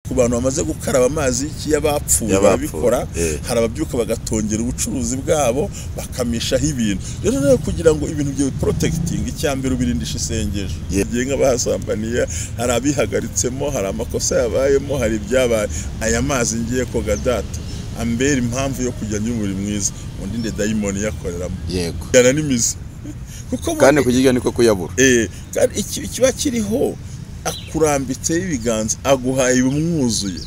ku bantu bamaze gukaraba amazi y'abapfuye babikora hari ababyuka bagatongera ubucuruzi bwabo bakamishaho ibintu rero kugira ngo ibintu byo protecting icyambere ubirindisha isengesho giye nk'abahasambaniye hari abihagaritsemo hari amakosa yabayemo hari ibyabaye aya mazi ngiye koga data ambera impamvu yo kujya nyumuri mwiza undi nde dayimoni yakoreramo yego yana n'imizi kuko kandi kugirya niko kuyabura kandi ikiba kiriho akurambitse ibiganza aguhaye umwuzuye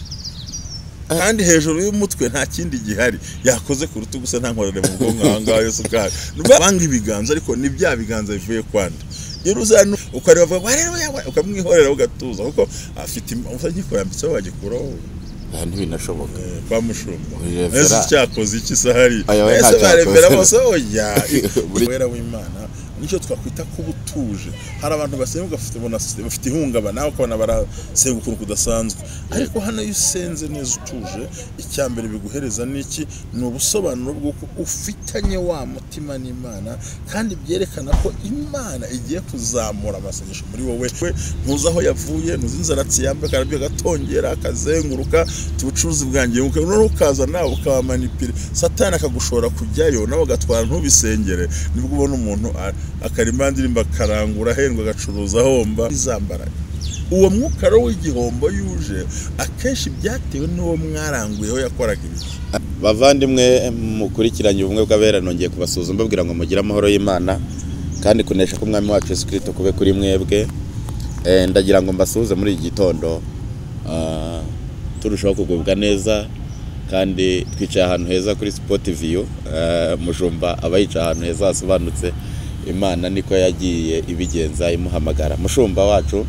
kandi hejuru y'umutwe nta kindi gihari yakoze ku rutugu gusa nta nkorere mu bwonko ahangaha yose ukahari banga ibiganza ariko ni bya biganza bivuye kwanda Yeruzalemu ukareba bavuga ukamwihorera ugatuza kuko afite umusagikorambitse yambitseho wagikuraho ntibinashoboka kwa mushumba ese cyakoze iki sahari ese baremera bose oya wera w'Imana nicyo twakwita kubutuje hari abantu basenga bafite ihungabana nawe ukabona barasenga ukuntu kudasanzwe ariko hano yusenze neza utuje icyambere biguhereza niki ni ubusobanuro bw'uko ufitanye wa mutima n'Imana kandi byerekana ko Imana igiye kuzamura amasengesho muri wowe ntuzi aho yavuye ntuzi inzaratsi yambaye karabye gatongera akazenguruka tubucuruzi bwangiye ukaza nawe ukabamanipira satani akagushora kujyayo nawe gatwara ntubisengere nibwo ubona umuntu akarimbandirimba karangura hendwa gacuruza homba izambara uwo mwuka ro w'igihombo yuje akenshi byatewe n'uwo mwaranguyeho yakoraga ibiki bavandimwe mukurikiranye ubumwe bw'abera nongeye kubasuzuma mbabwira ngo mugire amahoro y'Imana kandi kunesha ko umwami wacu Yesu Kristo kube kuri mwebwe ndagira ngo mbasuhuze muri iki gitondo turushaho kugubwa neza kandi twicaye ahantu heza kuri Sport View mushumba abayica ahantu heza hasobanutse Imana niko yagiye ibigenza imuhamagara mushumba wacu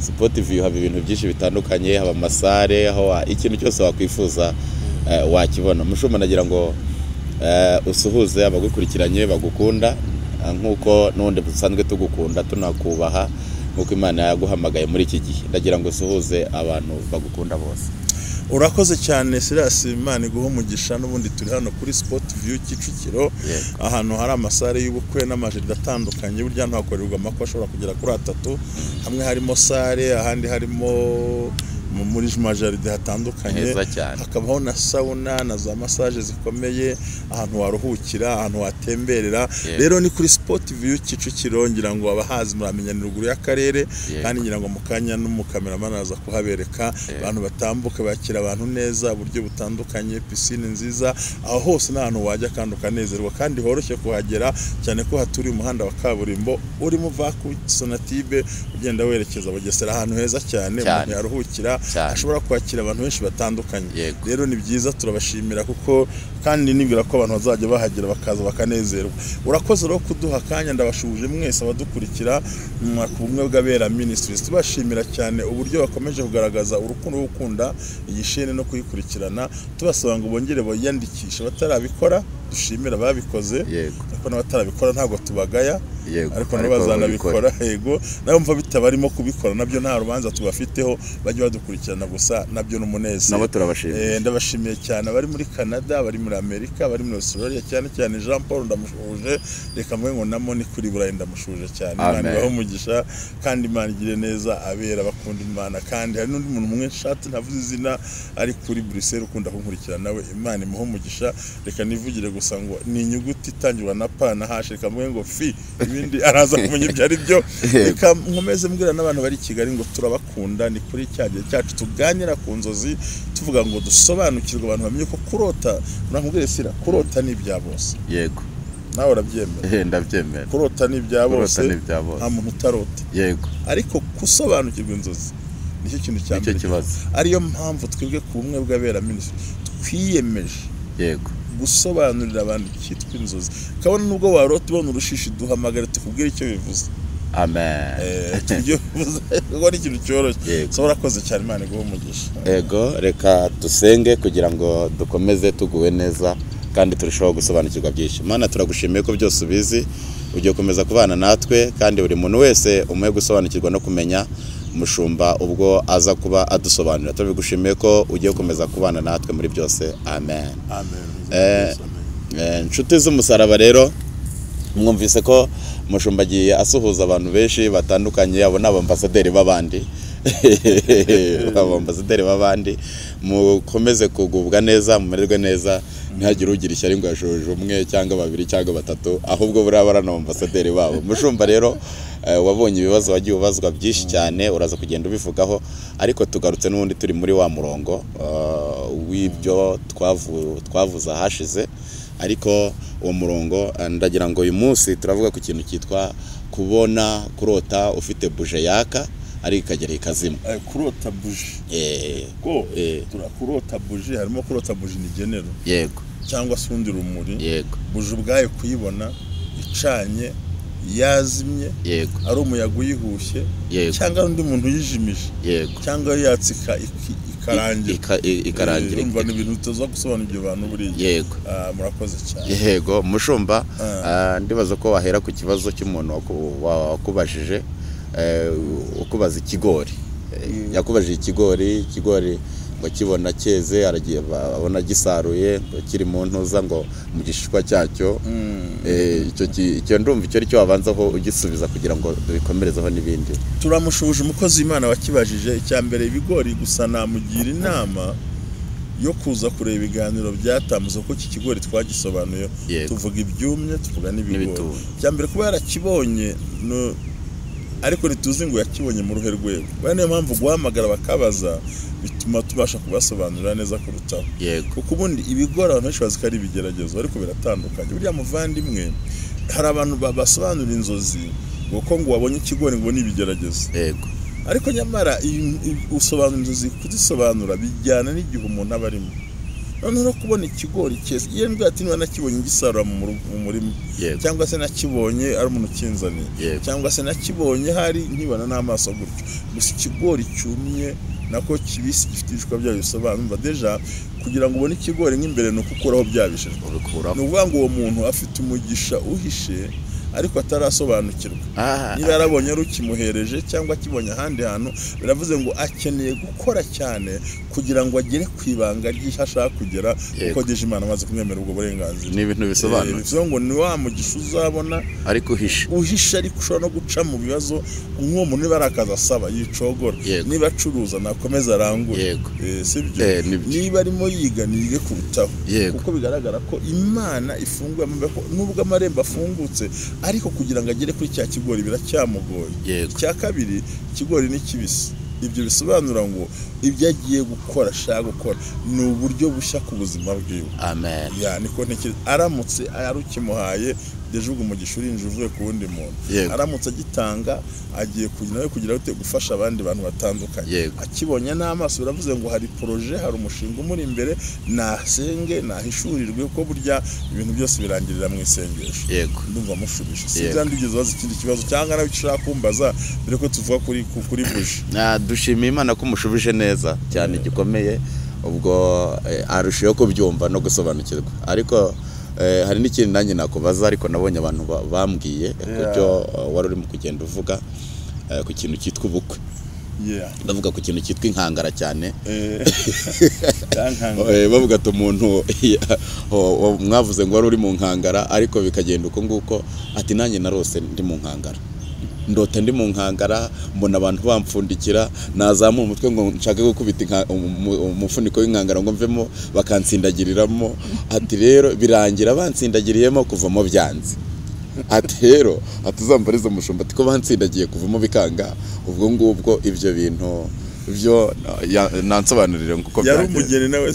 Sport View haba ibintu byinshi bitandukanye haba amasare aho ikintu cyose wakwifuza wakibona mushumba nagira ngo usuhuze abagukurikiranye bagukunda nkuko nonde busanzwe tugukunda tunakubaha nkuko Imana yaguhamagaye muri iki gihe ndagira ngo usuhuze abantu bagukunda bose urakoze cyane Silas Imana iguha umugisha n'ubundi turi hano kuri Sport View Kicukiro ahantu hari amasare y'ubukwe n'amajeri atandukanye burya ntakorerwa amakwa ashobora kugera kuri 3 hamwe harimo sare ahandi harimo muri majaride hatandukanye hakabaho na sauna na za massage zikomeye ahantu waruhukira ahantu watemberera rero ni kuri Sport View Kicukiro ngira ngo abahazi muramenyana ruguru y'akarere kandi ngira ngo mukanya n'umukameraman aza kuhabereka abantu batambuka bakira abantu neza buryo butandukanye piscine nziza aho hose n'ahantu wajya kandi ukanezerwa kandi horoshye kuhagera cyane ko haturi umuhanda wa kaburimbo urimo va ku Sonatibe ugenda werekeza Bugesera ahantu heza cyane umuntu yaruhukira ashobora kwakira abantu benshi batandukanye rero ni byiza turabashimira kuko kandi nibwira ko abantu bazajya bahagera bakaza bakanezerwa urakoze rero kuduha kanya ndabashuje mwese abadukurikira ku bumwe bw'abera ministries tubashimira cyane uburyo bakomeje kugaragaza urukundo gukunda iyi shene no kuyikurikirana tubasaba ngo bongere bayandikisha batarabikora dushimira babikoze ariko n'abatarabikora ntabwo tubagaya ariko n'abazanabikora yego nabumva bitabarimo kubikora nabyo nta rubanza tubafiteho bajye badukurikirana gusa nabyo n'umuneze nabo turabashimiye ndabashimiye cyane bari muri Canada bari muri Amerika bari muri Australia cyane Jean Paul ndamushuje reka mwe ngo namo ni kuri Burayi ndamushuje cyane Imana ibaho umugisha kandi Imana igire neza abera bakunda Imana kandi hari n'undi muntu mwe nshatse ntavuze izina ari kuri Bruxelles ukunda kunkurikirana nawe Imana imuho umugisha reka nivugire gusa ngo ni inyuguti itangirwa na pa na hash reka mwe ngo fi ibindi araza kumenya ibyo ari byo reka nkomeze mbwira n'abantu bari Kigali ngo turabakunda ni kuri cyagiye cyacu tuganira ku nzozi tuvuga ngo dusobanukirwe abantu bamenye ko kurota nakubwire Sira kurota ni ibya bose yego nawe urabyemera ndabyemera kurota ni ibya bose nta muntu utarota yego ariko kusobanukirwa inzozi nicyo kintu cya mbere ariyo mpamvu twebwe ku bumwe bw'abera ministry twiyemeje yego gusobanurira abantu cyitwa inzozi kabone nubwo warota ubona urushishi duhamagara tukubwira icyo bivuze amen tujye ngo ni kintu cyoroshye so urakoze cyane Imana iguhe umugisha yego reka dusenge kugira ngo dukomeze tuguwe neza kandi turushaho gusobanukirwa byinshi Imana turagushimiye ko byose ubizi ugiye komeza kubana natwe kandi buri muntu wese umuye gusobanukirwa no kumenya mushumba ubwo aza kuba adusobanurira turabigushimiye ko ugiye komeza kubana natwe muri byose amen nshuti z'umusaraba rero mwumvise ko mushumba agiye asuhuza abantu benshi batandukanye abo n'abambasaderi b'abandi abambasaderi b'abandi mukomeze kugubwa neza mumererwe neza ntihagire ugira ishyari ngo yashoje umwe cyangwa babiri cyangwa batatu ahubwo buriya barana abambasaderi babo mushumba rero wabonye ibibazo wagiye ubazwa byinshi cyane uraza kugenda ubivugaho ariko tugarutse n'ubundi turi muri wa murongo w'ibyo twavuza hashize ariko uwo murongo ndagira ngo uyu munsi turavuga ku kintu cyitwa kubona kurota ufite buje yaka ari ikagera ikazima kurota buje kurota buje harimo kurota buje ni genero yego cyangwa se undi rumuri yego buje ubwayo kuyibona icanye yazimye yego ari umuyaga uyihushye cyangwa undi muntu yijimije yego cyangwa yatsika ikarangira umva ni ibintu tuza gusobanura ibyo bantu buriya yego murakoze cyane yego mushumba ndibaza ko wahera ku kibazo cy'umuntu wakubajije ukubaza ikigori yakubajije ikigori ngo kibona cyeze aragiye abona gisaruye ngo kiri mu ntuza ngo mu gishishwa cyacyo icyo ndumva icyo ari cyo wabanzaho ugisubiza kugira ngo bikomerezeho n'ibindi turamushubuje umukozi w'Imana wakibajije icya mbere ibigori gusa namugira inama yo kuza kureba ibiganiro byatambutse ko iki kigori twagisobanuye tuvuga ibyumye tuvuga n'ibigori icya mbere kuba yarakibonye ariko ntituzi ngo yakibonye mu ruhe rwego niyo mpamvu guhamagara bakabaza bituma tubasha kubasobanurira neza kurutaho kuko ubundi ibigori abantu benshi bazi ko ari ibigeragezo ariko biratandukanye buriya muvandimwe hari abantu basobanura inzozi ngo wabonye ikigori ngo ni ibigeragezo ariko nyamara usobanura inzozi kuzisobanura bijyana n'igihe umuntu aba arimo noneho kubona ikigori cyese iyo mbwa ati niba nakibonye gisarura mu murima cyangwa se nakibonye ari umuntu kinzaniye cyangwa se nakibonye hari nkibona n'amaso gutyo gusa ikigori cyumye nako kibisi gifite ibishwa byayo bisobanura deja kugira ngo ubone ikigori nk'imbere no kukuraho byabishije ni ukuvuga ngo uwo muntu afite umugisha uhishe ariko atarasobanukirwa niba yarabonye ari ukimuhereje cyangwa akibonye ahandi hantu biravuze ngo akeneye gukora cyane kugira ngo agere ku ibanga ry'icyo ashaka kugera kuko deje Imana amaze kumwemerera ubwo burenganzira ni ibintu bisobanura bivuze ngo ni wa mugisha uzabona ariko uhishe ariko ushobora no guca mu bibazo nk'uwo muntu niba ari akazi asaba yicogora niba acuruza nakomeza arangure sibyo niba arimo yiga nige kurutaho kuko bigaragara ko Imana ifunguye amaboko nubwo amarembo afungutse ariko kugira ngo agere kuri cya kigori biracyamugoye icya kabiri ikigori ni kibisi ibyo bisobanura ngo ibyo agiye gukora ashaka gukora ni uburyo bushya ku buzima bwiwe amen niko ntekereza aramutse yarukimuhaye deje ubwo umugisha urinje uvuye ku wundi muntu aramutse agitanga agiye kugira gufasha abandi bantu batandukanye akibonye n'amaso biravuze ngo hari proje hari umushinga umuri imbere nasenge nahishurirwe ko burya ibintu byose birangirira mu isengesho ndumva mushubisha sinzandi bigeze bazi ikindi kibazo cyangwa nawe ushaka kumbaza dore ko tuvuga kuri buje dushimiye Imana ko mushubije neza cyane gikomeye ubwo arushiyeho kubyumva no gusobanukirwa ariko hari n'ikindi nanjye nakubaza ariko nabonye abantu bambwiye kucyo wari urimo kugenda uvuga ku kintu cyitwa ubukwe ndavuga ku kintu cyitwa inkangara cyane bavuga ati umuntu mwavuze ngo wari uri mu nkangara ariko bikagenda uko nguko ati nanjye narose ndi mu nkangara ndota ndi mu nkangara mbona abantu bampfundikira nazamura umutwe ngo nshake gukubita umufuniko w'inkangara ngo mvemo bakansindagiriramo ati rero birangira bansindagiriyemo kuvamo byanze ati rero atuzambariza umushumba ati ko bansindagiye kuvamo bikanga ubwo ngubwo ibyo bintu byo nansobanurire nguko byari umugeni nawe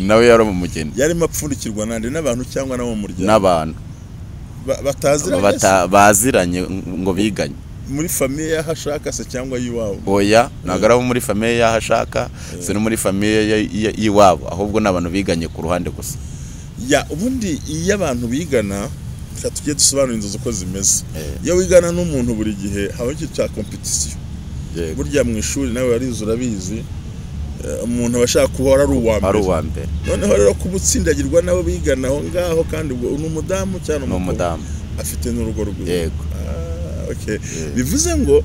nawe yari umugeni yari mapfundikirwa nande n'abantu cyangwa nabo mu muryango n'abantu baziranye ngo biganye muri famiye y'ahashaka se cyangwa yiwabo oya nagara muri famiye y'ahashaka se no muri famiye yiwabo ahubwo nabantu biganye ku ruhande gusa ubundi iyo abantu bigana tujye dusobanura inzozi uko zimeze iyo wigana n'umuntu buri gihe haba ikintu cya competition burya mu ishuri nawe warize urabizi umuntu abashaka kuhora ari uwa mbere noneho rero kubutsindagirwa nabo bigana aho ngaho kandi ubwo ni umudamu cyane umudamu afite n'urugo rwiwe bivuze ngo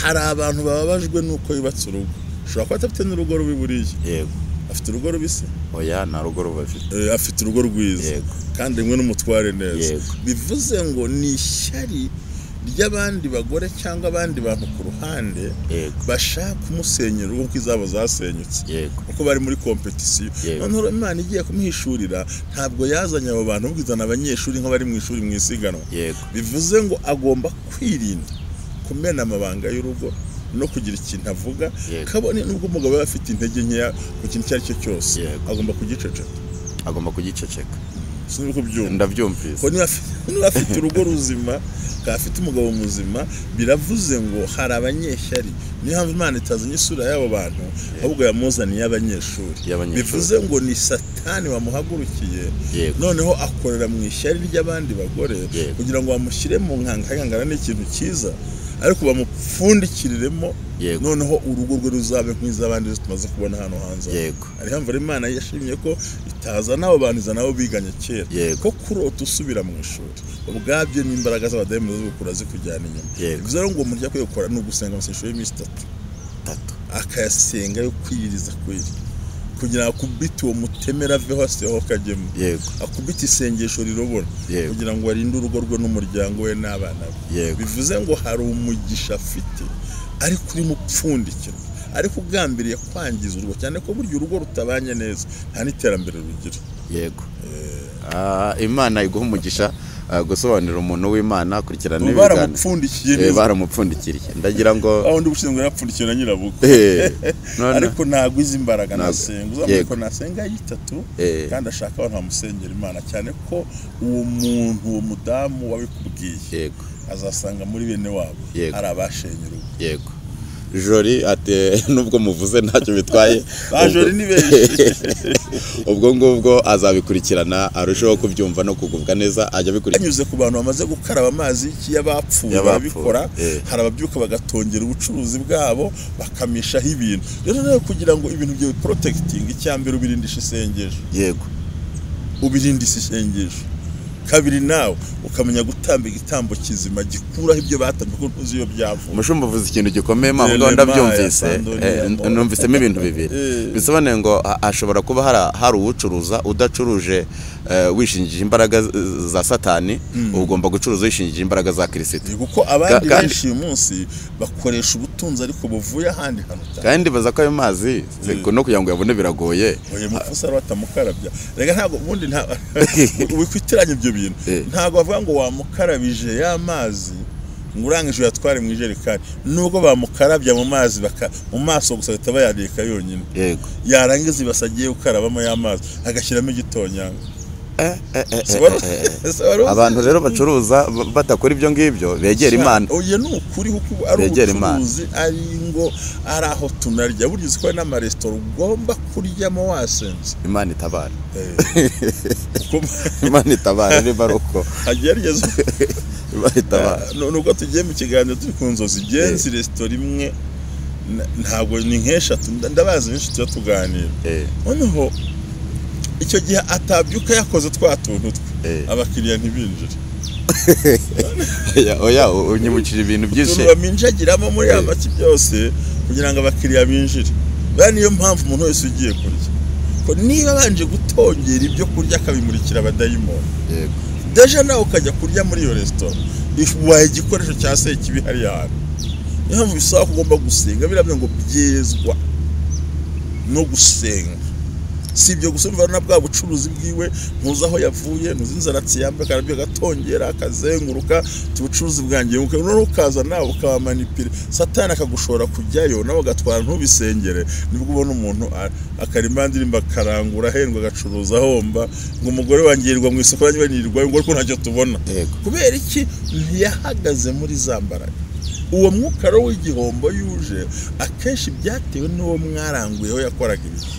hari abantu bababajwe nuko yubatse urugo ushobora kuba atafite n'urugo rubi buriya afite urugo rubise oya nta rugo ruba afite urugo rwiza kandi rimwe n'umutware neza bivuze ngo ni ishyari ry'abandi bagore cyangwa abandi bantu ku ruhande bashaka kumusenyera uko izabo zasenyutse kuko bari muri competition. Noneho Imana igiye kumuhishurira ntabwo yazanye abo bantu ubwizana abanyeshuri nk'abari mu ishuri mu isiganwa. Bivuze ngo agomba kwirinda kumena amabanga y'urugo no kugira ikintu avuga, kabone nubwo umugabo we afite intege nkeya ku kintu icyo ari cyo cyose agomba kugiceceka. Siniko byumva ndabyumvise ko niba afite urugo ruzima afite umugabo muzima, biravuze ngo hari abanyeshyari. Niyo mpamvu Imana itazanye isura y'abo bantu ahubwo yamuzaniye abanyeshuri. Bivuze ngo ni Satani wamuhagurukiye, noneho akorera mu ishyari ry'abandi bagore kugira ngo bamushyire mu nkangara n'ikintu cyiza, ariko bamupfundikiriremo, noneho urugo rwe ruzabe nk'iz'abandi tumaze kubona hano hanze. Ari hamva Imana yashimye ko itazana abo bantu izana abo biganye kera, ko kurota usubira mu ishuri ubwabyo n'imbaraga z'abadayimoni z'ubukura zikujyana inyuma. Bivuze ngo umuntu yakwiye gukora ni ugusenga amasengesho y'iminsi 3 akayasenga yo kwiyiriza kugira ngo akubite uwo mutemera aveho aseho kajyemo, akubite isengesho rirobora kugira ngo arinde urugo rwe n'umuryango we n'abana be. Bivuze ngo hari umugisha afite ariko uri mupfundikira, ariko ugambiriye kwangiza urugo, cyane ko burya urugo rutabanye neza nta n'iterambere rugira. Imana iguha umugisha gusobanurira umuntu w'Imana akurikirana ibiganiro. Baramupfundikiriye ndagira ngo aho ndi gushinzwe yapfundikiye na nyirabuko, ariko ntabwo izi imbaraga nasenga uzamenya ko nasenga y'itatu kandi ashaka abantu bamusengera Imana, cyane ko uwo muntu uwo mudamu wabikubwiye azasanga muri bene wabo hari abashenye urugo. Jori ate nubwo muvuze ntacyo bitwaye Jori ni benshi ubwo ngubwo azabikurikirana arushaho kubyumva no kugubwa neza ajya bikurikirana. Anyuze ku bantu bamaze gukaraba amazi y'abapfuye babikora, hari ababyuka bagatongera ubucuruzi bwabo bakamishaho ibintu. Rero kugira ngo ibintu byo protecting, icyambere ubirindisha isengesho, ubirindisha isengesho. Kabiri nawe ukamenya gutamba igitambo kizima gikuraho ibyo batamye ko ntuzi iyo byavuye. Umushumba uvuze ikintu gikomeye mpamvu ngo ndabyumvise, numvisemo ibintu bibiri. Bisobanuye ngo ashobora kuba hari uwucuruza udacuruje wishingije imbaraga za Satani, ugomba gucuruza wishingije imbaraga za Kristo, kuko abandi benshi uyu munsi bakoresha ubutunzi ariko buvuye ahandi hantu cyane. Kandi baza ko ayo mazi no kugira ngo yabone biragoye. Oye mufusa batamukarabya, rega ntabwo ubundi wikwitiranya ibyo bintu. Ntabwo bavuga ngo wamukarabije ya mazi ngurangije yatware mu ijerekani, nubwo bamukarabya mu mazi mu maso gusa bitaba yareka yonyine. Yarangiza basagiye ukarabamo ya mazi agashyiramo igitonyanga. Abantu rero bacuruza batakora ibyo ngibyo begera Imana. Oye n'ukuri kuko ari ubucuruzi ari ngo ari aho tunarya, burya ko n'amaresitora ugomba kuryamo wasenze. Imana itabara. Imana itabara ni baruko agerageza nuko tugiye mu kiganiro turi ku nzozi genzi resitora imwe, ntabwo ni nk'eshatu ndabazi benshi tuganira. Noneho icyo gihe atabyuka yakoze twa tuntu abakiriya ntibinjire. Oya unyibukije ibintu byinshi baminjagiramo muri amaki byose kugira ngo abakiriya binjire. Bari niyo mpamvu umuntu wese ugiye kurya ko niba banje gutongera ibyo kurya akabimurikira abadayimoni, deja nawe ukajya kurya muri iyo resitora waye igikoresho cya se kibi hari hantu. Niyo mpamvu bisaba kugomba gusenga, birabye ngo byezwa no gusenga. Si ibyo gusa umva na bwa bucuruzi bwiwe ntuzi aho yavuye, ntuzi inzara yambaye karabye gatongera akazenguruka tubucuruzi bwangiye none ukaza nawe ukabamanipira. Satani akagushora kujyayo nawe gatwara ntubisengere, nibwo ubona umuntu akarima ndirimba karangura hendwa gacuruza homba ngo umugore wangirwa mu isoko yanyirirwa ngo ko ntacyo tubona. Kubera iki ntiyahagaze muri zambaraga? Uwo mwuka w'igihombo yuje akenshi byatewe n'uwo mwaranguyeho yakoraga ibiki.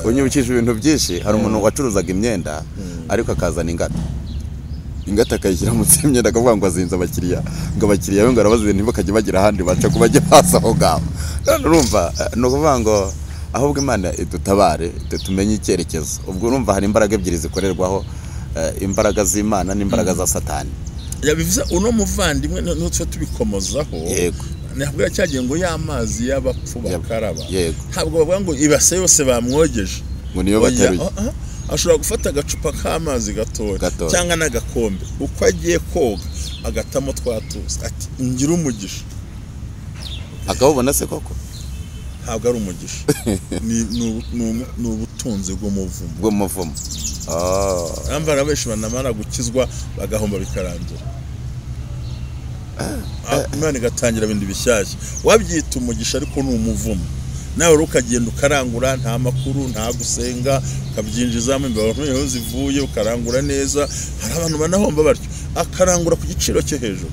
Unyibukije ibintu byinshi. Hari umuntu wacuruzaga imyenda ariko akazana ingata akayishyira munsi y'imyenda akavuga ngo azinze abakiriya, ngo abakiriya be ngo arabazize ntibakajye bagira ahandi baca kubajya hasi aho ngaho. Urumva ni ukuvuga ngo ahubwo Imana idutabare tumenye icyerekezo. Ubwo urumva hari imbaraga ebyiri zikorerwaho, imbaraga z'Imana n'imbaraga za Satani. Yabivuze uno muvandimwe n'utwe tubikomozaho. Ntabwo cyagiye ngo y'amazi y'abapfu bakaraba, ntabwo bavuga ngo ibase yose bamwogeje ngo niyo bateruye. Ashobora gufata agacupa k'amazi gatoya cyangwa n'agakombe, uko agiye koga agatamo twatuza ati ngira umugisha akawubona se koko ntabwo ari umugisha ni ubutunzi bw'umuvumo ambara benshi banamara gukizwa bagahomba bikarangira Imana igatangira ibindi bishyashya wabyita umugisha ariko ni umuvumo nawe ukagenda ukarangura nta makuru nta gusenga ukabyinjizamo imbere abantu zivuye ukarangura neza hari abantu banahomba batyo akarangura ku giciro cyo hejuru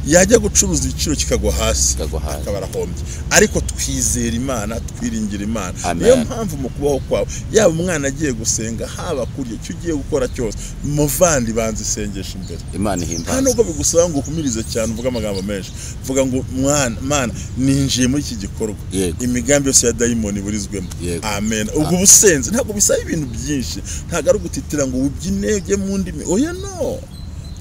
yajya gucuruza igiciro kikagwa hasi akaba arahombye ariko twizera Imana twiringira Imana niyo mpamvu mu kubaho kwawe yaba umwana agiye gusenga haba kurya icyo ugiye gukora cyose muvandi banze isengesha imbere Imana ihimbaza hano ubwo bigusaba ngo ukumirize cyane uvuga amagambo menshi vuga ngo Mana ninjiye muri iki gikorwa imigambi yose ya dayimoni burizwemo amen ubwo busenze ntabwo bisaba ibintu byinshi ntabwo ari ugutitira ngo ubyinege mu ndimi oya no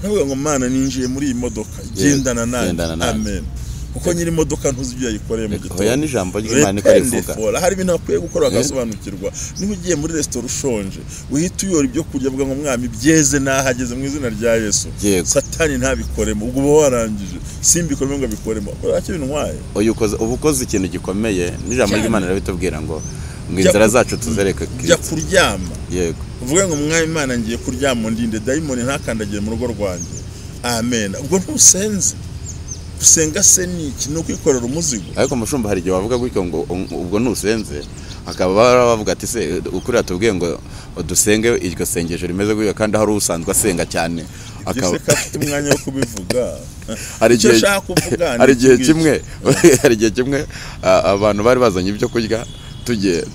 navuga ngo Mana ninjiye muri iyi modoka gendana nanjye amen kuko nyiri modoka ntuzi ibyo yayikoreye mu gitondo oya n'ijambo ry'Imana iko rivuga hari ibintu bakwiye gukora bagasobanukirwa niba ugiye muri restaurant ushonje uhita uyora ibyo kurya avuga ngo mwami byeze nahageze mu izina rya Yesu satani ntabikoremo ubwo uba warangije simbikoremo ngo abikoremo akora ntwaye oya ubukoze ikintu gikomeye n'ijambo ry'Imana rabitubwira ngo inzira zacu tuzereke jya kuryama yego uvuga ngo mwami Imana ngiye kuryama ndinde dayimoni ntakandagiye mu rugo rwanjye amen ubwo ntusenze gusenga se ni iki no kwikorera umuzigo ariko mushumba hari igihe wavuga gutyo ngo ubwo ntusenze akaba bavuga ati se ukurira tubwiye ngo dusenge iryo sengesho rimeze gutyo kandi hari usanzwe asenga cyane akaba afite umwanya wo kubivuga hari igihe kimwe abantu bari bazanye ibyo kurya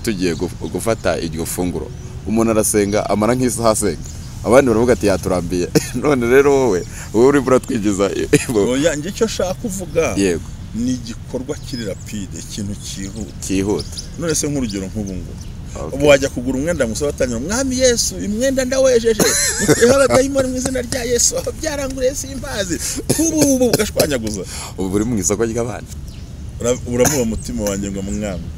tugiye gufata iryo funguro umuntu arasenga amara nk'isaha asenga abandi baravuga ati yaturambiye none rero wowe uri buratwigiza oya nge cyo shaka kuvuga yego ni igikorwa kiri rapide ikintu cyihuta none se nk'urugero nk'ubu ngubu ubu wajya kugura umwenda musaba atangira mwami Yesu imwenda ndawejeje haba dayimoni mu izina rya Yesu byaranguriye simbazi ubu ugashwanyaguza ubu uri mu isoko ry'abandi uramuha umutima wanjye ngo mwami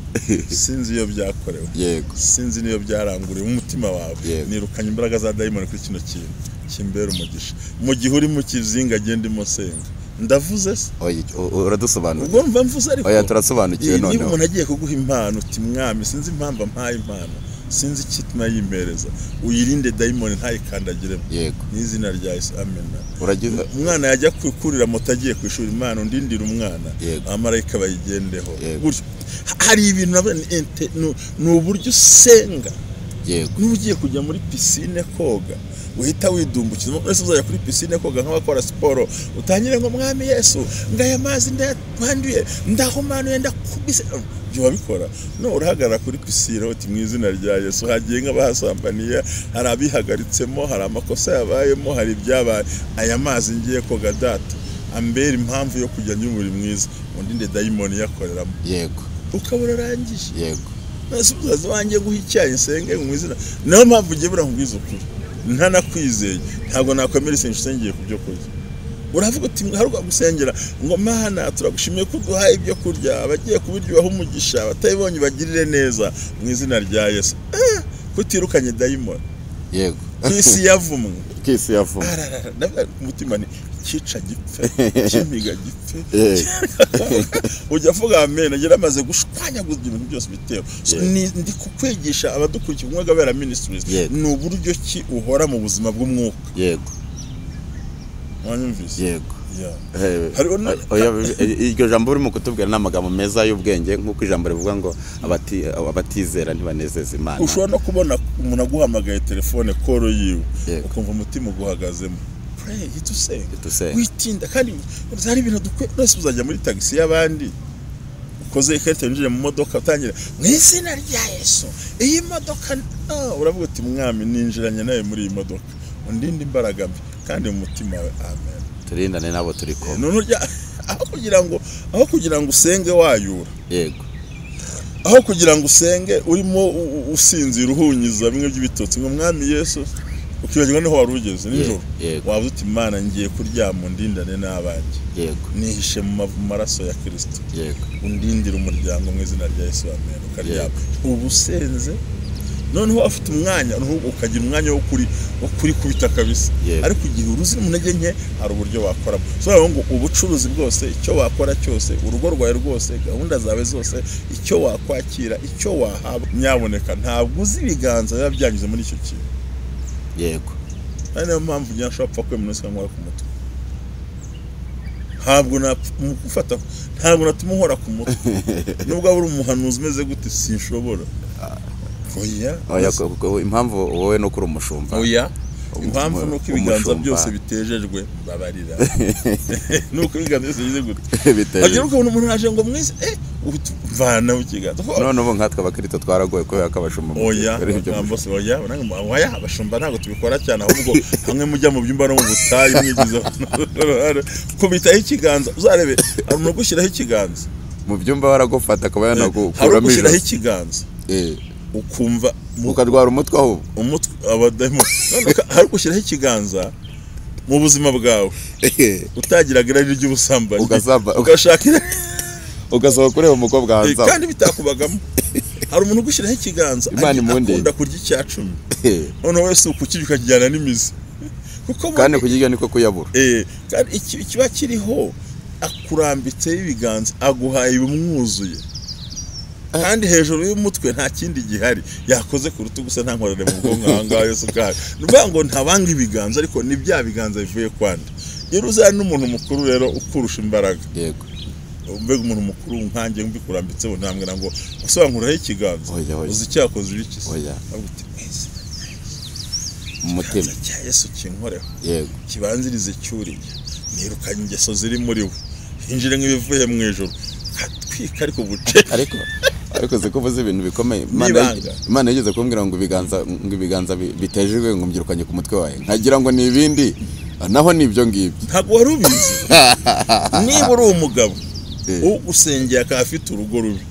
sinzi iyo byakorewe yego sinzi niyo byaranguriye umutima wawe nirukanye imbaraga za dayimoni kuri kino kintu kimbera umugisha mu gihe uri mu kizinga agenda imosenga ndavuze se uradusobanura ubwo mva mvuze ariko oya turasobanukiwe none niba umuntu agiye kuguha impano uti mwami sinzi impamvu mpaye impano sinzi ikituma yimereza uyirinde dayimoni ntayikandagiremo yego n'izina rya Yesu amen umwana yajya kwikurira moto agiye kwishura Imana undindira umwana abamarayika bayigendeho gutyo hari ibintu ni uburyo usenga yego niba ugiye kujya muri pisine koga uhita widumbukiza wese uzajya kuri pisine koga nk'abakora siporo utangire ngo mwami Yesu ngaya mazi ndayanduye ndahumanuye ndakubise byo wabikora no urahagarara kuri pisine uti mu izina rya Yesu hagiye nk'abahasambaniye hari abihagaritsemo hari amakosa yabayemo hari ibyabaye aya mazi ngiye koga data ambera impamvu yo kujya nyumuri mwiza undinde dayimoni yakoreramo yego ukabura rangije yego nasubiza wanjye guha icyayi nsenge mu izina nayo mpamvu ugiye burangwiza ukuri ntanakwizeye ntabwo nakwemera isengesho usengiye ku byo kurya uravuga uti haruka gusengera ngo Mana turagushimiye ko duhaye ibyo kurya abagiye kubiryoha umugisha batayibonye bagirire neza mu izina rya Yesu kutirukanye dayimoni yego kisi yavumwe umutima ni kica gipfe kimiga gipfe ujya vuga amen ngira amaze gushwanyaguza ibintu byose bitewe ndi kukwigisha abadukurikiye umwuga bera ministries ni uburyo ki uhora mu buzima bw'umwuka yego wanyumvise yego iryo jambo urimo kutubwira n'amagambo meza y'ubwenge nk'uko ijambo rivuga ngo abatizera ntibanezeza Imana ushobora no kubona umuntu aguhamagaye telefone koro yiwe ukumva umutima uguhagazemo witinda kandi hari ibintu dukwiye rwose uzajya muri taxi y'abandi ukoze ikarita yinjire mu modoka utangira mu izina rya Yesu iyi modoka uravuga uti mwami ninjiranye nawe muri iyi modoka undinde imbaraga mbi kandi mu mutima wawe amen turindane nabo turi ko aho kugira ngo usenge wayura yego aho kugira ngo usenge urimo usinzira uhunyiza bimwe by'ibitotsi ngo mwami Yesu ukibagirwa niho wari ugeze nijoro wavuze uti Imana ngiye kuryama undindane n'abanjye yego nihishe mu maraso ya Kristo yego undindira umuryango mu izina rya Yesu amen ukaryama ubusenze noneho afite umwanya ukagira umwanya wo kuri kubita kabisa ariko igihe uruzi mu ntege nke hari uburyo wakoramo so ngo ubucuruzi bwose icyo wakora cyose urugo rwawe rwose gahunda zawe zose icyo wakwakira icyo wahaba nyaboneka ntabwo uzi ibiganza biba byanyuze muri icyo kintu yego niyo mpamvu njya nshobora gupfa kwemunezwa nkora ku mutwe ntabwo natuma uhora ku mutwe nubwo uri umuhanuzi umeze gute sinshobora oya impamvu wowe no kuri umushumba oya impamvu nuko ibiganza byose bitejejwe babarira nuko ibiganza byose bize gute agira uko umuntu aje ngo mwize vana ukiganza none ubu nkatwe abakirito twaragoye ko yakabashumba oya abashumba ntabwo tubikora cyane ahubwo hamwe mujya mu byumba no mu butayi mwigize ko bitaho ikiganza uzarebe ari umuntu gushyiraho ikiganza mu byumba baragufata akaba yanagukuramo gushyiraho ikiganza ukumva ukarwara umutwe aho umutwe abademo hari gushyiraho ikiganza mu buzima bwawe utagiraga irari ry'ubusambanyi ugashaka ugasaba kureba umukobwa hanze kandi bitakubagamo hari umuntu gushyiraho ikiganza akunda kurya icyacumi none wese ukukirya ukakijyana n'imizi kandi kukirya niko kuyabura kandi ikiba kiriho akurambitseho ibiganza aguhaye ibimwuzuye kandi hejuru y'umutwe nta kindi gihari yakoze ku rutugu gusa nta nkorere mu bwonko ahangaha yose ukahari nuvuga ngo ntabanga ibiganza ariko ni bya biganza bivuye kwanda rero uzari n'umuntu mukuru rero ukurusha imbaraga yego mbega umuntu mukuru nkanjye mbikurambitseho ntambwira ngo usobanuraho ikiganza uzi icyakoze ibiki umutima cya Yesu kinkoreho yego kibanzirize cyuriye nirukanye ingeso ziri muri we hinjire nk'ibivuye mu ijoro katwika ariko buce ariko zikuvuze ibintu bikomeye Imana yigeze kumbwira ngo ibiganza bitejejwe ngo mbyirukanye ku mutwe wawe nkagira ngo ni ibindi naho nibyo ngibyo ntabwo wari ubizi niba uri umugabo usengeye akafite urugo rubi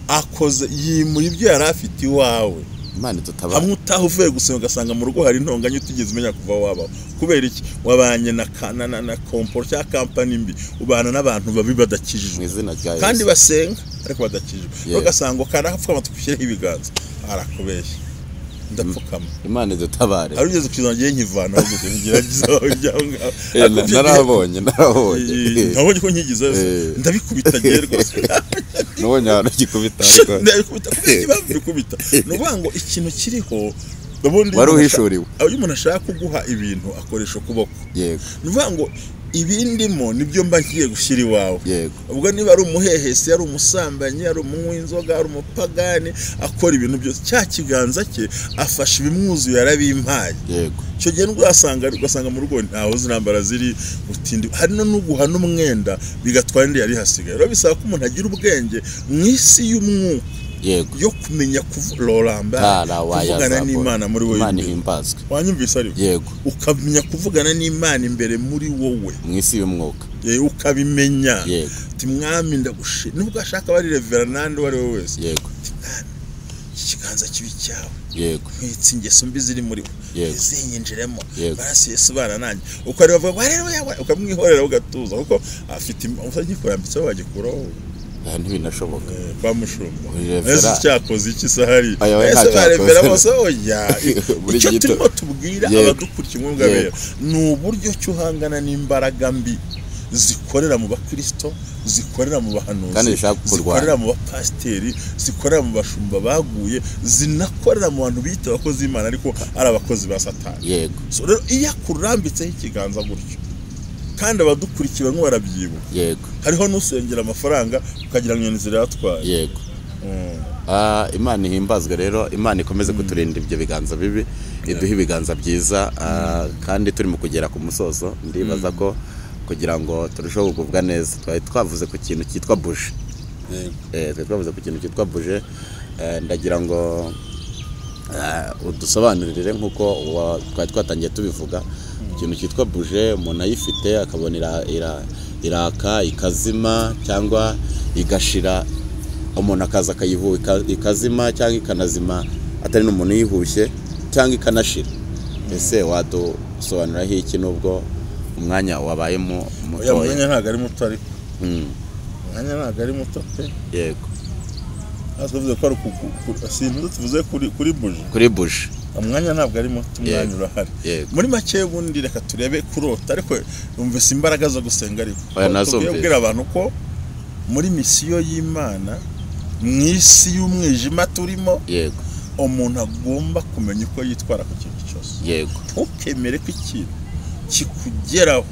akoze yimuye ibyo yari afite iwawe Imana tutabara hamwe utaha uvuye gusenga ugasanga mu rugo hari intonganya utigeze umenya kuva wabaho kubera iki wabanye na komporo cyangwa kampani mbi ubana n'abantu babi badakijijwe kandi basenga ariko badakijijwe ugasanga karapfa amatwishyireho ibiganza arakubeshya ndapfukama Imana dutabare ari ugeze kuzana ngiye nkivana aho kugerageza narabonye nabonye ko nkigize ndabikubita giye rwose nabonye gikubita ndabikubita nuvuga ngo ikintu kiriho wari uhishuriwe iyo umuntu ashaka kuguha ibintu akoresha ukuboko yego nuvuga ngo ibindimo nibyo mba ngiye gushyira iwawe yego ubwo niba ari umuhehesi ari umusambanyi ari umunywi w'inzoga ari umupagani akora ibintu byose cya kiganza cye afasha ibimwuzuye arabimpaye yego icyo gihe ugasanga mu rugo ntaho zinambara ziri utindi hari no nuguha n'umwenda bigatwara indi yari hasigaye rero bisaba ko umuntu agira ubwenge mu isi y'umwuka yego yo kumenya kuvugana n'Imana muri wowe Imana ihimbazwe wanyumvise ari yego ukamenya kuvugana n'Imana imbere muri wowe mu isi y'umwuka ukabimenya yego ati mwami ndagushe nubwo ashaka bari reverend wari we wese yego ikiganza kibi cyawe yego nkitse ingeso mbi ziri muri we zinyinjiremo barasi Yesu bana nanjye ukareba bavuga rero ukamwihorera ugatuza kuko afite umusanyi ko yambitseho wagikuraho ntibinashoboka bamushumba ese cyakoze iki sahari ese barevera bose oya icyo turimo tubwira abadukurikiye umwuga bera ni uburyo cyuhangana n'imbaraga mbi zikorera mu bakristo zikorera mu bahanuzi zikorera mu bapasteri zikorera mu bashumba baguye zinakorera mu bantu bita abakozi b'Imana ariko ari abakozi ba Satani yego so rero iyo akurambitseho ikiganza gutyo kandi abadukurikiye bamwe barabyibuka yego hariho n'usengera amafaranga ukagira ngo inzira yatwaye yego Imana ihimbazwe rero Imana ikomeze kuturinda ibyo biganza bibi iduha ibiganza byiza kandi turi mu kugera ku musozo ndibaza ko kugira ngo turusheho kugubwa neza twari twavuze ku kintu cyitwa buje ndagira ngo udusobanurire nk'uko twari twatangiye tubivuga ikintu cyitwa buje umuntu ayifite akabona iraka ikazima cyangwa igashira umuntu akaza akayihuha ikazima cyangwa ikanazima atari n'umuntu yihushye cyangwa ikanashira ese wadusobanuriraho iki nubwo umwanya wabayemo mutoya umwanya ntabwo ari muto ariko umwanya ntabwo ari muto pe yego tuvuze ko ari sinzi tuvuze kuri buje. Kuri buje. Umwanya ntabwo ari muto, umwanya urahari. Muri make bundi reka turebe kurota, ariko numvise imbaraga zo gusenga ariko. Tubwira abantu ko muri misiyo y'Imana mu isi y'umwijima turimo, umuntu agomba kumenya uko yitwara ku kintu cyose. Ntukemere ko ikintu kikugeraho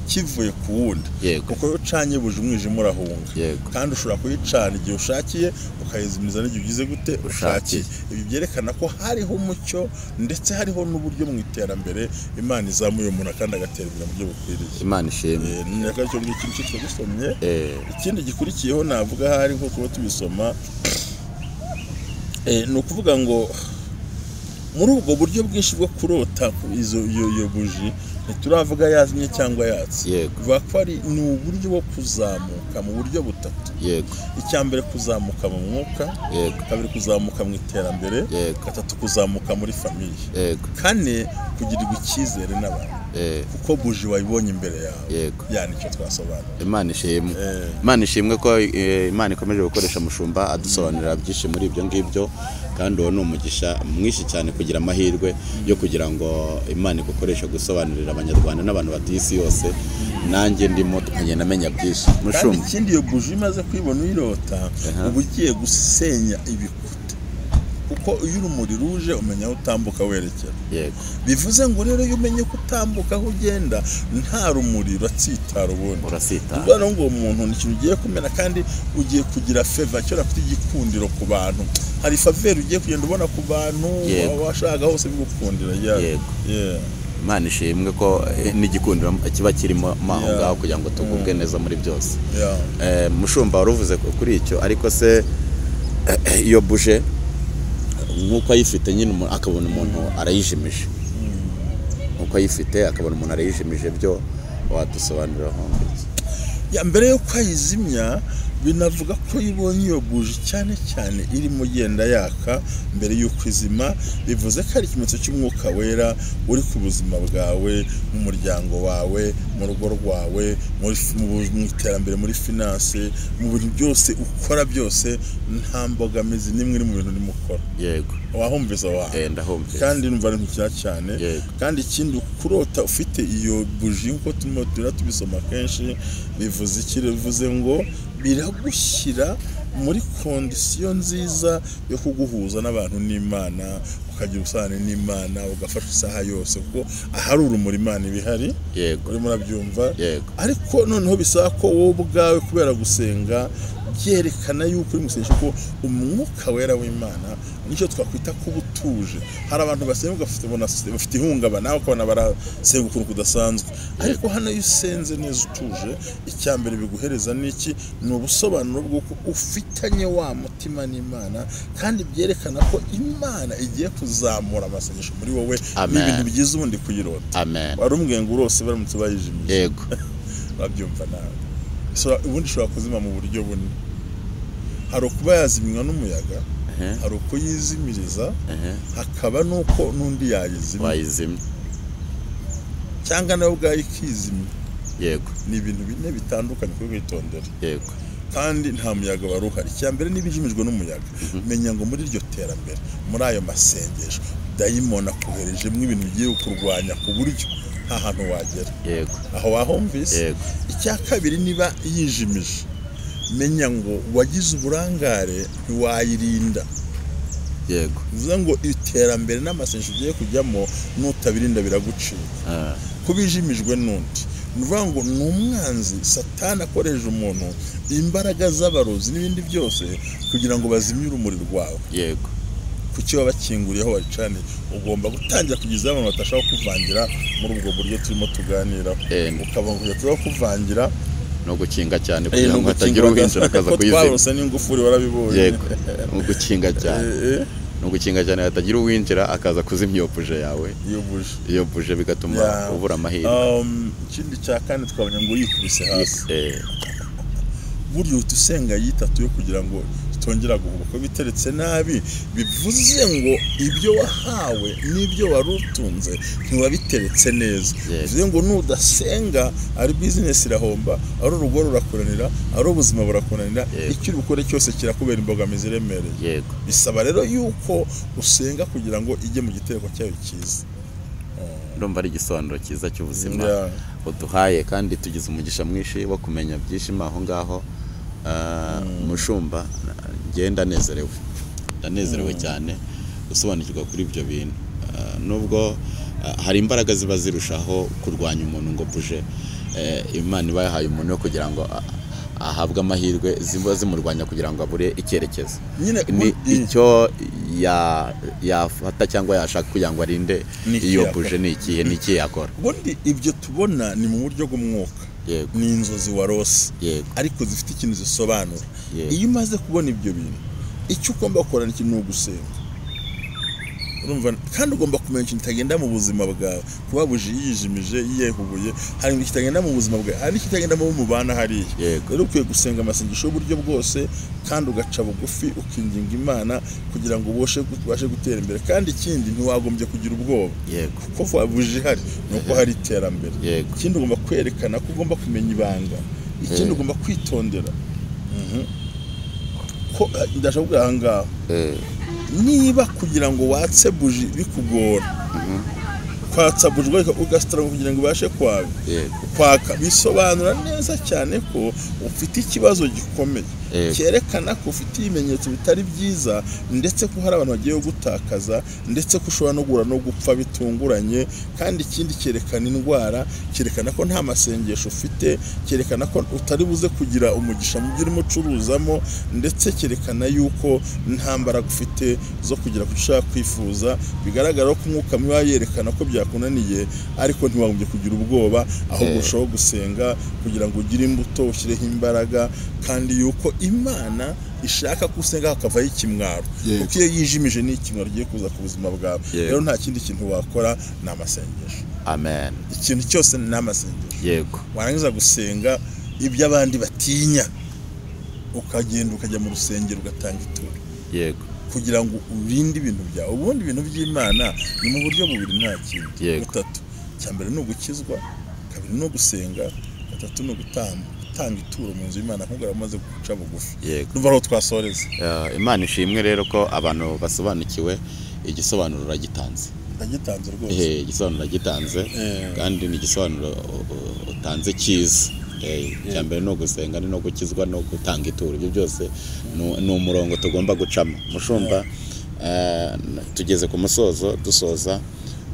kivuye ku wundi, kuko iyo ucanye buje umwijima urahunga, kandi ushobora kuyicana igihe ushakiye ukayizimiza n'igihe ugize gute ushakiye. Ibi byerekana ko hariho umucyo ndetse hariho n'uburyo mu iterambere Imana izamuye umuntu kandi agatera imbere mu buryo bukwiriye. Imana ishimwe. N'icyo ngicyo twagusomye. Ikindi gikurikiyeho navuga hari nko kuba tubisoma, ni ukuvuga ngo muri ubwo buryo bwinshi bwo kurota iyo buji ntituravuga yazimye cyangwa yatse. Bivuga ko ni uburyo bwo kuzamuka mu buryo butatu. Icya mbere kuzamuka mu mwuka, kabiri kuzamuka mu iterambere, gatatu kuzamuka muri famiye, kane kugirirwa icyizere n'abantu, kuko buji wayibonye imbere yawe. Yani icyo twasobanura. Imana ishimwe. Imana ishimwe ko Imana ikomeje gukoresha mushumba adusobanurira byinshi muri ibyo ngibyo, kandi uwo ni umugisha mwinshi cyane kugira amahirwe yo kugira ngo Imana igukoreshe gusobanurira abanyarwanda n'abantu batuye isi yose. Nanjye ndimo tukagenda amenya byinshi. Mushumba, ikindi iyo buje imaze kwibona uyirota, uba ugiye gusenya ibikuta, kuko iyo urumuri ruje umenya aho utambuka werekera. Bivuze ngo rero iyo umenye ko utambuka aho ugenda nta rumuri uratsitara, ubundi urasitara. Ngo uwo muntu ni ikintu ugiye kumena, kandi ugiye kugira favor, cyo afite igikundiro ku bantu. Hari favor ugiye kugenda ubona ku bantu washaka hose bigukundira. Imana ishimwe ko n'igikundiro kiba kirimo aho ngaho kugira ngo tugubwe neza muri byose. Mushumba waruvuze kuri icyo, ariko se iyo buje nk'uko ayifite nyine akabona umuntu arayijimije, nk'uko ayifite akabona umuntu arayijimije, byo wadusobanuriraho mbere yo kwayizimya. Binavuga ko yibonye iyo buje cyane cyane irimo genda yaka mbere y'uko izima. Bivuze ko ari ikimenyetso cy'umwuka wera uri ku buzima bwawe, mu muryango wawe, mu rugo rwawe, mu iterambere, muri finance, mu bintu byose ukora byose, nta mbogamizi n'imwe iri mu bintu urimo ukora. Wahumvise wawe? Ndahumvise. Kandi numva ari nkucya cyane. Kandi ikindi kurota ufite iyo buje nk'uko turimo tubisoma kenshi, bivuze iki? Bivuze ngo biragushyira muri kondisiyo nziza yo kuguhuza n'abantu n'Imana, ukagira usane n'Imana, ugafasha isaha yose, kuko ahari urumuri Imana ibihari. Urimo urabyumva. Ariko noneho bisaba ko wowe ubwawe kubera gusenga byerekana yuko uri musenga, ko umwuka wera w'Imana nicyo twakwita kuba utuje. Hari abantu basenga bafite ihungabana, nawe ukabona barasenga ukuntu kudasanzwe, ariko hano iyo usenze neza utuje, icya mbere biguhereza n'iki? Ni ubusobanuro bw'uko ufitanye wa mutima n'Imana, kandi byerekana ko Imana igiye kuzamura amasengesho muri wowe. Ni ibintu byiza ubundi kuyirota. Wari umbwiye ngo urose baramutse bayijimije. Babyumva nawe. Ubundi ushobora kuzima mu buryo bune. Hari ukuba yazimywa n'umuyaga, hari uko yizimiriza, hakaba nuko n'undi yayizimya, cyangwa nawe ubwayo ikizimya. Ni ibintu bine bitandukanye kuri kwitondera. Kandi nta muyaga wari uhari. Icya mbere n'ibijimijwe n'umuyaga, menya ngo muri iryo terambere, muri ayo masengesho, dayimoni akuherejemo ibintu bigiye kurwanya ku buryo nta hantu wagera. Aho wahumvise. Icya kabiri, niba yijimije, menya ngo wagize uburangare ntiwayirinda. Bivuze ngo iterambere n'amasengesho ugiye kujyamo nutabirinda biragucika. Kubijimijwe n'undi, nuvuga ngo ni umwanzi Satani akoresheje umuntu imbaraga z'abarozi n'ibindi byose kugira ngo bazimye urumuri rwawe. Kuki wabakinguriyeho wacane, ugomba gutangira kugiza abantu batashaka kuvangira muri ubwo buryo turimo tuganiraho. Ukabanga kujya kuvangira no gukinga cyane kugira ngo hatagira uwinjira akaza kuyizima. Twarose n'ingufuri warabibonye. No gukinga cyane. No gukinga cyane hatagira uwinjira akaza kuzimya iyo buje yawe. Iyo buje bigatuma ubura amahirwe. Ikindi cya kane twabonye ngo yikubise hasi. Buryo tusenga yitatu yo kugira ngo utongera guhubuka. Biteretse nabi bivuze ngo ibyo wahawe n'ibyo wari utunze ntiwabiteretse neza. Bivuze ngo nudasenga ari business irahomba, ari urugo rurakunanira, ari ubuzima burakunanira, icyo uri bukore cyose kirakubera imbogamizi iremereye. Bisaba rero yuko usenga kugira ngo ijye mu gitereko cyayo cyiza. Ndumva ari igisobanuro cyiza cy'ubuzima uduhaye, kandi tugize umugisha mwinshi wo kumenya byinshi aho ngaho. Mushumba ngenda ndanezerewe cyane gusobanukirwa kuri ibyo bintu, nubwo hari imbaraga ziba zirushaho kurwanya umuntu ngo buje Imana iba yahaye umuntu kugira ngo ahabwe amahirwe, ziba zimurwanya kugira ngo abure icyerekezo. Icyo yafata cyangwa yashaka kugira ngo arinde iyo buje ni ikihe yakora. Ubundi ibyo tubona ni mu buryo bw'umwuka, ni inzozi warose ariko zifite ikintu zisobanura. Iyo umaze kubona ibyo bintu, icyo ugomba gukora ni ikintu gusenga. Urumva, kandi ugomba kumenya ikintu kitagenda mu buzima bwawe. Kuba buje yijimije yiyehubuye, hari ikintu kitagenda mu buzima bwawe, hari kitagenda mu mubana hariya. Rero ukwiye gusenga amasengesho y'uburyo bwose, kandi ugaca bugufi ukinginga Imana kugira ngo ubashe gutera imbere. Kandi ikindi ntiwagombye kugira ubwoba, kuko buje ihari nuko hari iterambere. Ikindi ugomba kwerekana ko ugomba kumenya ibanga. Ikindi ugomba kwitondera. Ko ndashobora aha ngaha, niba kugira ngo watse buji bikugora, kwatsa buji ugasitara kugira ngo ubashe kwaka, bisobanura neza cyane ko ufite ikibazo gikomeye, cyerekana ko ufite ibimenyetso bitari byiza, ndetse ko hari abantu bagiye gutakaza, ndetse ko ushobora no guhura no gupfa bitunguranye. Kandi ikindi cyerekana indwara, cyerekana ko nta masengesho ufite, cyerekana ko utari buze kugira umugisha mu byo urimo ucuruzamo, ndetse cyerekana yuko nta mbaraga ufite zo kugira ku ushaka kwifuza. Bigaragara ko umwuka mwiza yerekana ko byakunaniye, ariko ntiwagombye kugira ubwoba, ahubwo urushaho gusenga kugira ngo ugire imbuto, ushyireho imbaraga, kandi yuko Imana ishaka ko usenga hakavaho ikimwaro, kuko iyo yijimije ni ikimwaro giye kuza ku buzima bwawe. Rero nta kindi kintu wakora, ni amasengesho. Amen. Ikintu cyose ni amasengesho. Warangiza gusenga ibyo abandi batinya, ukagenda ukajya mu rusengero ugatanga ituro, kugira ngo urinde ibintu byawe. Ubundi ibintu by'Imana ni mu buryo bubiri, nta kindi. Butatu: cya mbere ni ugukizwa, kabiri ni ugusenga, gatatu ni ugutanga ituro mu nzu y'Imana nk'ubwo amaze guca bugufi. Numva aho twasoreza. Imana ishimwe rero ko abantu basobanukiwe igisobanuro uragitanze. Ndagitanze rwose. Igisobanuro uragitanze, kandi ni igisobanuro utanze cyiza. Cya mbere ni ugusenga, ni no gukizwa, no gutanga ituro. Ibyo byose ni umurongo tugomba gucamo. Mushumba, tugeze ku musozo, dusoza,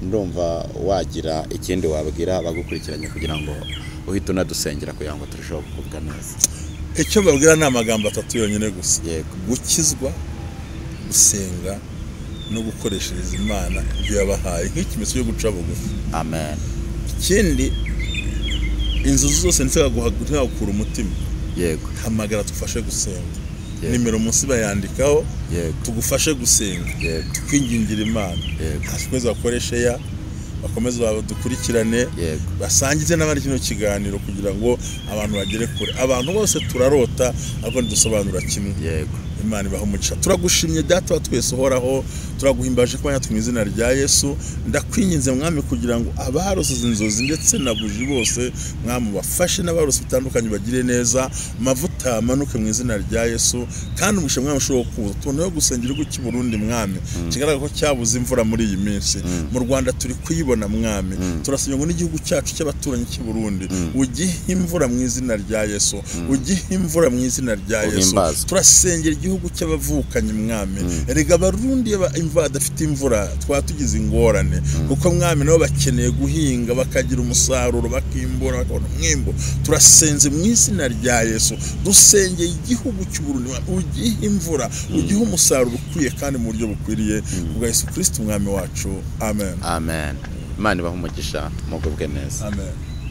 ndumva wagira ikindi wabwira abagukurikiranye kugira ngo uhita unadusengera kugira ngo turusheho kuvuga neza. Icyo mbabwira ni amagambo atatu yonyine gusa: gukizwa, gusenga, no gukoreshereza Imana ibyo yabahaye nk'ikimenyetso cyo guca bugufi. Amen. Ikindi, inzu zose ntizagukura umutima. Hamagara tugufashe gusenga. Nimero munsi bayandikaho, tugufashe gusenga, tukwingingira Imana. Hasikweza bakoreshe bakomeze badukurikirane, basangize n'abandi kino kiganiro kugira ngo abantu bagere kure. Abantu bose turarota, ariko ntidusobanura kimwe. Imana ibaho umugisha. Turagushimye Data wa twese uhoraho, turaguhimbaje ko mu izina rya Yesu. Ndakwinginze Mwami kugira ngo abarose inzozi ndetse na buji bose, Mwami bafashe n'abarose bitandukanye bagire neza, mavuta amanuke mu izina rya Yesu. Kandi umugisha Mwami ushobora kuza tuneho gusengera igihugu cy'u Burundi, Mwami kigaragara ko cyabuze imvura muri iyi minsi. Mu Rwanda turi kuyibona, Mwami turasabye ngo n'igihugu cyacu cy'abaturanyi cy'u Burundi ugihe imvura mu izina rya Yesu, ugihe imvura mu izina rya Yesu. Turasengera igihugu cy'abavukanye, Mwami. Erega Abarundi imvura adafite imvura twatugize ingorane, kuko Mwami nabo bakeneye guhinga bakagira umusaruro, bakimbura bakabona umwimbo. Turasenze mu izina rya Yesu, dusengeye igihugu cy'u Burundi, ugihe imvura, ugihe umusaruro ukwiye kandi mu buryo bukwiriye, kubwa Yesu Kristo Umwami wacu. Amen. Amen. Imana ibahe umugisha, mugubwe neza. Amen.